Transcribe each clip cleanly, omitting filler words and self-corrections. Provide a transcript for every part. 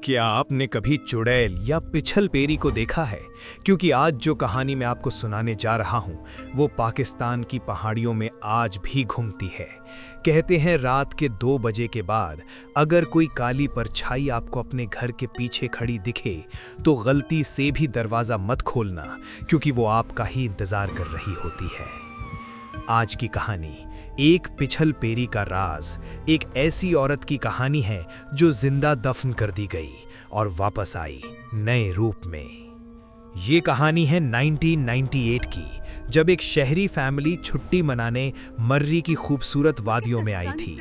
क्या आपने कभी चुड़ैल या पिछल पेरी को देखा है? क्योंकि आज जो कहानी मैं आपको सुनाने जा रहा हूं, वो पाकिस्तान की पहाड़ियों में आज भी घूमती है। कहते हैं रात के 2 बजे के बाद अगर कोई काली परछाई आपको अपने घर के पीछे खड़ी दिखे तो गलती से भी दरवाज़ा मत खोलना, क्योंकि वो आपका ही इंतज़ार कर रही होती है। आज की कहानी एक पिछल पेरी का राज, एक ऐसी औरत की कहानी है जो जिंदा दफन कर दी गई और वापस आई नए रूप में। ये कहानी है 1998 की, जब एक शहरी फैमिली छुट्टी मनाने मर्री की खूबसूरत वादियों में आई थी।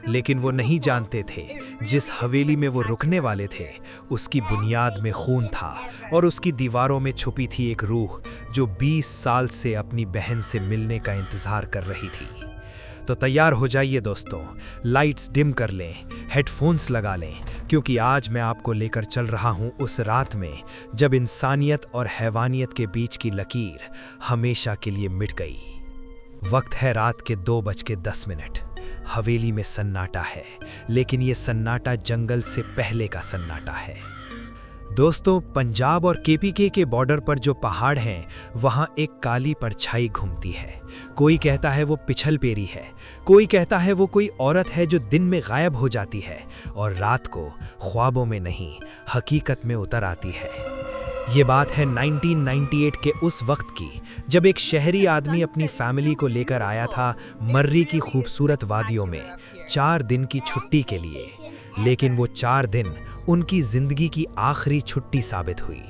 लेकिन वो नहीं जानते थे जिस हवेली में वो रुकने वाले थे उसकी बुनियाद में खून था और उसकी दीवारों में छुपी थी एक रूह जो 20 साल से अपनी बहन से मिलने का इंतजार कर रही थी। तो तैयार हो जाइए दोस्तों, लाइट्स डिम कर लें, हेडफोन्स लगा लें, क्योंकि आज मैं आपको लेकर चल रहा हूं उस रात में जब इंसानियत और हैवानियत के बीच की लकीर हमेशा के लिए मिट गई। वक्त है रात के 2:10। हवेली में सन्नाटा है, लेकिन ये सन्नाटा जंगल से पहले का सन्नाटा है। दोस्तों, पंजाब और केपीके के बॉर्डर पर जो पहाड़ हैं, वहाँ एक काली परछाई घूमती है। कोई कहता है वो पिछल पेरी है, कोई कहता है वो कोई औरत है जो दिन में गायब हो जाती है और रात को ख्वाबों में नहीं हकीकत में उतर आती है। ये बात है 1998 के उस वक्त की, जब एक शहरी आदमी अपनी फैमिली को लेकर आया था मर्री की खूबसूरत वादियों में 4 दिन की छुट्टी के लिए। लेकिन वो 4 दिन उनकी जिंदगी की आखिरी छुट्टी साबित हुई।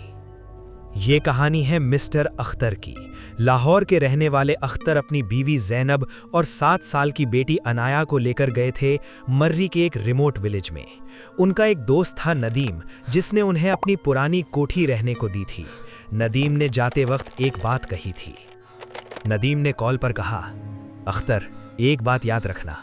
ये कहानी है मिस्टर अख्तर की। लाहौर के रहने वाले अख्तर अपनी बीवी ज़ैनब और 7 साल की बेटी अनाया को लेकर गए थे मर्री के एक रिमोट विलेज में। उनका एक दोस्त था नदीम, जिसने उन्हें अपनी पुरानी कोठी रहने को दी थी। नदीम ने जाते वक्त एक बात कही थी। नदीम ने कॉल पर कहा, अख्तर, एक बात याद रखना,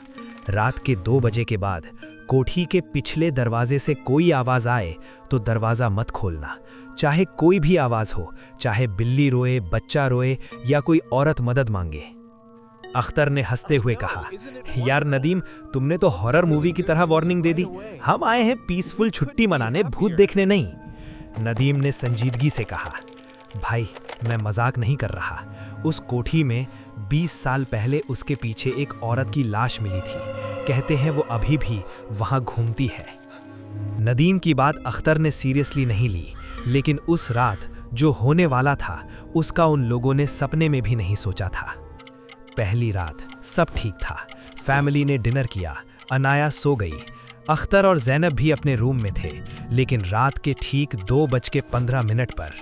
रात के 2 बजे के बाद कोठी के पिछले दरवाजे से कोई आवाज आए तो दरवाजा मत खोलना, चाहे कोई भी आवाज हो, चाहे बिल्ली रोए, बच्चा रोए या कोई औरत मदद मांगे। अख्तर ने हंसते हुए कहा, यार नदीम, तुमने तो हॉरर मूवी की तरह वार्निंग दे दी। हम आए हैं पीसफुल छुट्टी मनाने, भूत देखने नहीं। नदीम ने संजीदगी से कहा, भाई, मैं मजाक नहीं कर रहा। उस कोठी में 20 साल पहले उसके पीछे एक औरत की लाश मिली थी। कहते हैं वो अभी भी वहां घूमती है। नदीम की बात अख्तर ने सीरियसली नहीं ली, लेकिन उस रात जो होने वाला था उसका उन लोगों ने सपने में भी नहीं सोचा था। पहली रात सब ठीक था। फैमिली ने डिनर किया, अनाया सो गई, अख्तर और ज़ैनब भी अपने रूम में थे। लेकिन रात के ठीक 2:15 पर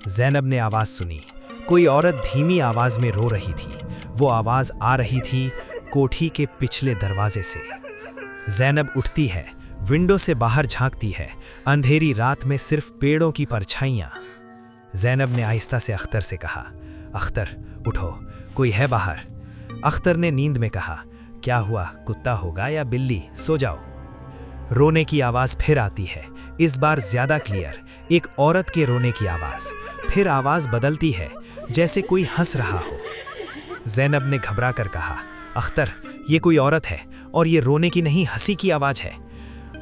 ज़ैनब ने आवाज सुनी। कोई औरत धीमी आवाज में रो रही थी। वो आवाज आ रही थी कोठी के पिछले दरवाजे से। ज़ैनब उठती है, विंडो से बाहर झांकती है। अंधेरी रात में सिर्फ पेड़ों की परछाइयां। ज़ैनब ने आहिस्ता से अख्तर से कहा, अख्तर, उठो, कोई है बाहर। अख्तर ने नींद में कहा, क्या हुआ, कुत्ता होगा या बिल्ली, सो जाओ। रोने की आवाज फिर आती है, इस बार ज्यादा क्लियर, एक औरत के रोने की आवाज। फिर आवाज बदलती है, जैसे कोई हंस रहा हो। ज़ैनब ने घबरा कर कहा, अख्तर, ये कोई औरत है और ये रोने की नहीं, हंसी की आवाज है।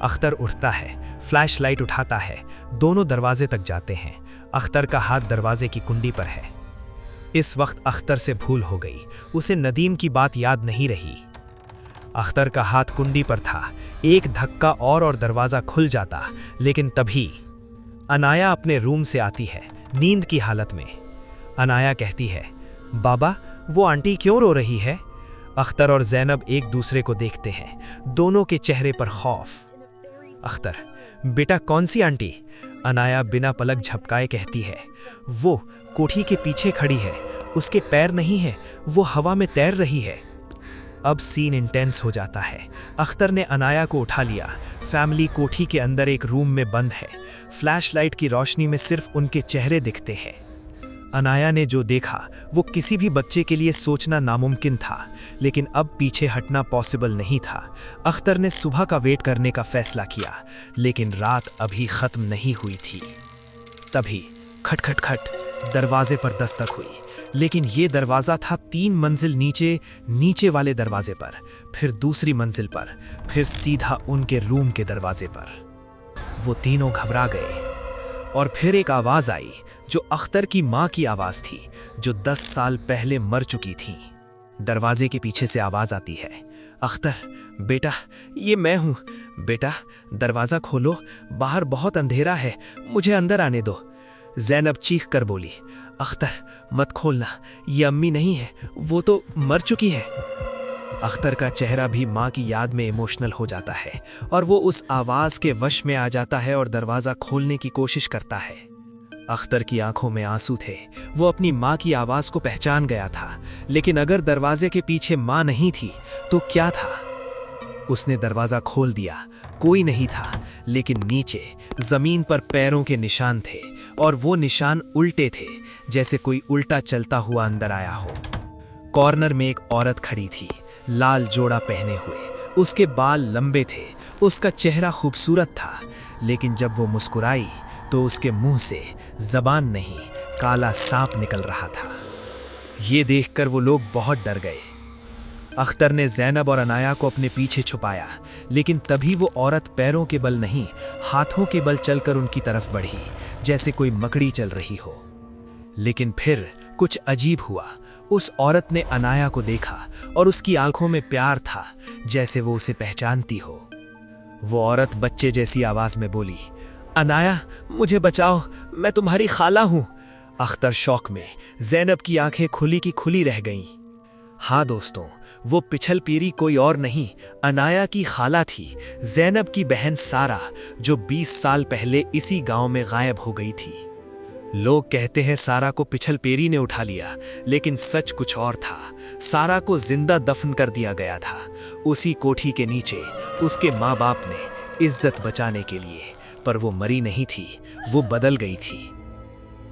अख्तर उठता है, फ्लैश लाइट उठाता है, दोनों दरवाजे तक जाते हैं। अख्तर का हाथ दरवाजे की कुंडी पर है। इस वक्त अख्तर से भूल हो गई, उसे नदीम की बात याद नहीं रही। अख्तर का हाथ कुंडी पर था। एक धक्का और दरवाजा खुल जाता। लेकिन तभी अनाया अपने रूम से आती है, नींद की हालत में। अनाया कहती है, बाबा, वो आंटी क्यों रो रही है? अख्तर और ज़ैनब एक दूसरे को देखते हैं, दोनों के चेहरे पर खौफ। अख्तर, बेटा, कौन सी आंटी? अनाया बिना पलक झपकाए कहती है, वो कोठी के पीछे खड़ी है, उसके पैर नहीं है, वो हवा में तैर रही है। अब सीन इंटेंस हो जाता है। अख्तर ने अनाया को उठा लिया। फैमिली कोठी के अंदर एक रूम में बंद है। फ्लैशलाइट की रोशनी में सिर्फ उनके चेहरे दिखते हैं। अनाया ने जो देखा वो किसी भी बच्चे के लिए सोचना नामुमकिन था, लेकिन अब पीछे हटना पॉसिबल नहीं था। अख्तर ने सुबह का वेट करने का फैसला किया, लेकिन रात अभी खत्म नहीं हुई थी। तभी खट खट खट दरवाजे पर दस्तक हुई। लेकिन ये दरवाज़ा था 3 मंजिल नीचे वाले दरवाजे पर, फिर दूसरी मंजिल पर, फिर सीधा उनके रूम के दरवाजे पर। वो तीनों घबरा गए और फिर एक आवाज आई जो अख्तर की माँ की आवाज थी, जो 10 साल पहले मर चुकी थी। दरवाजे के पीछे से आवाज आती है, अख्तर बेटा, ये मैं हूँ। बेटा दरवाजा खोलो, बाहर बहुत अंधेरा है, मुझे अंदर आने दो। ज़ैनब चीख कर बोली, अख्तर मत खोलना, ये अम्मी नहीं है, वो तो मर चुकी है। अख्तर का चेहरा भी माँ की याद में इमोशनल हो जाता है और वो उस आवाज के वश में आ जाता है और दरवाजा खोलने की कोशिश करता है। अख्तर की आंखों में आंसू थे, वो अपनी माँ की आवाज को पहचान गया था, लेकिन अगर दरवाजे के पीछे माँ नहीं थी तो क्या था? उसने दरवाजा खोल दिया, कोई नहीं था, लेकिन नीचे जमीन पर पैरों के निशान थे और वो निशान उल्टे थे, जैसे कोई उल्टा चलता हुआ अंदर आया हो। कॉर्नर में एक औरत खड़ी थी, लाल जोड़ा पहने हुए, उसके बाल लंबे थे, उसका चेहरा खूबसूरत था, लेकिन जब वो मुस्कुराई तो उसके मुंह से जबान नहीं, काला सांप निकल रहा था। ये देखकर वो लोग बहुत डर गए। अख्तर ने ज़ैनब और अनाया को अपने पीछे छुपाया, लेकिन तभी वो औरत पैरों के बल नहीं, हाथों के बल चलकर उनकी तरफ बढ़ी, जैसे कोई मकड़ी चल रही हो। लेकिन फिर कुछ अजीब हुआ। उस औरत ने अनाया को देखा और उसकी आंखों में प्यार था, जैसे वो उसे पहचानती हो। वो औरत बच्चे जैसी आवाज में बोली, अनाया मुझे बचाओ, मैं तुम्हारी खाला हूं। अख्तर शौक में, ज़ैनब की आंखें खुली की खुली रह गईं। हाँ दोस्तों, वो पिछल पीरी कोई और नहीं, अनाया की खाला थी, ज़ैनब की बहन सारा, जो 20 साल पहले इसी गांव में गायब हो गई थी। लोग कहते हैं सारा को पिछल पेरी ने उठा लिया, लेकिन सच कुछ और था। सारा को जिंदा दफन कर दिया गया था, उसी कोठी के नीचे, उसके माँ बाप ने इज्जत बचाने के लिए। पर वो मरी नहीं थी, वो बदल गई थी।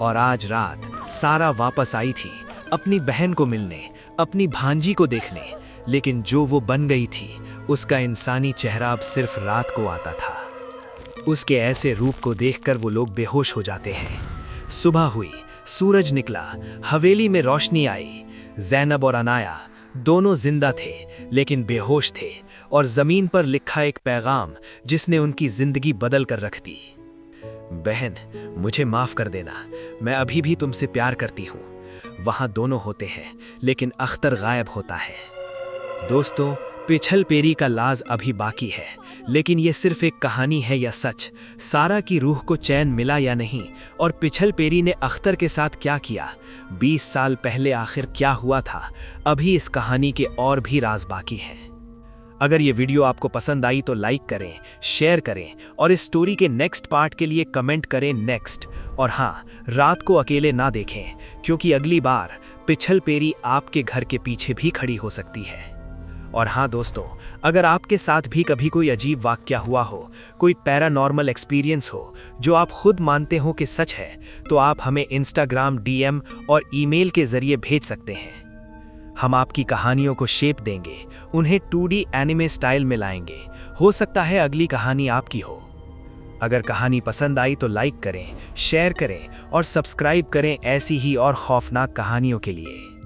और आज रात सारा वापस आई थी अपनी बहन को मिलने, अपनी भांजी को देखने, लेकिन जो वो बन गई थी, उसका इंसानी चेहरा अब सिर्फ रात को आता था। उसके ऐसे रूप को देखकर वो लोग बेहोश हो जाते हैं। सुबह हुई, सूरज निकला, हवेली में रोशनी आई। ज़ैनब और अनाया दोनों जिंदा थे, लेकिन बेहोश थे, और जमीन पर लिखा एक पैगाम जिसने उनकी जिंदगी बदल कर रख दी। बहन मुझे माफ कर देना, मैं अभी भी तुमसे प्यार करती हूँ। वहां दोनों होते हैं, लेकिन अख्तर गायब होता है। दोस्तों, पिछल पेरी का लाज अभी बाकी है, लेकिन ये सिर्फ एक कहानी है या सच? सारा की रूह को चैन मिला या नहीं? और पिछल पेरी ने अख्तर के साथ क्या किया? 20 साल पहले आखिर क्या हुआ था? अभी इस कहानी के और भी राज बाकी हैं। अगर ये वीडियो आपको पसंद आई तो लाइक करें, शेयर करें और इस स्टोरी के नेक्स्ट पार्ट के लिए कमेंट करें नेक्स्ट। और हाँ, रात को अकेले ना देखें, क्योंकि अगली बार पिछल पेरी आपके घर के पीछे भी खड़ी हो सकती है। और हाँ दोस्तों, अगर आपके साथ भी कभी कोई अजीब वाक़या हुआ हो, कोई पैरानॉर्मल एक्सपीरियंस हो जो आप खुद मानते हो कि सच है, तो आप हमें इंस्टाग्राम DM और ईमेल के जरिए भेज सकते हैं। हम आपकी कहानियों को शेप देंगे, उन्हें 2D एनिमे स्टाइल में लाएंगे। हो सकता है अगली कहानी आपकी हो। अगर कहानी पसंद आई तो लाइक करें, शेयर करें और सब्सक्राइब करें ऐसी ही और खौफनाक कहानियों के लिए।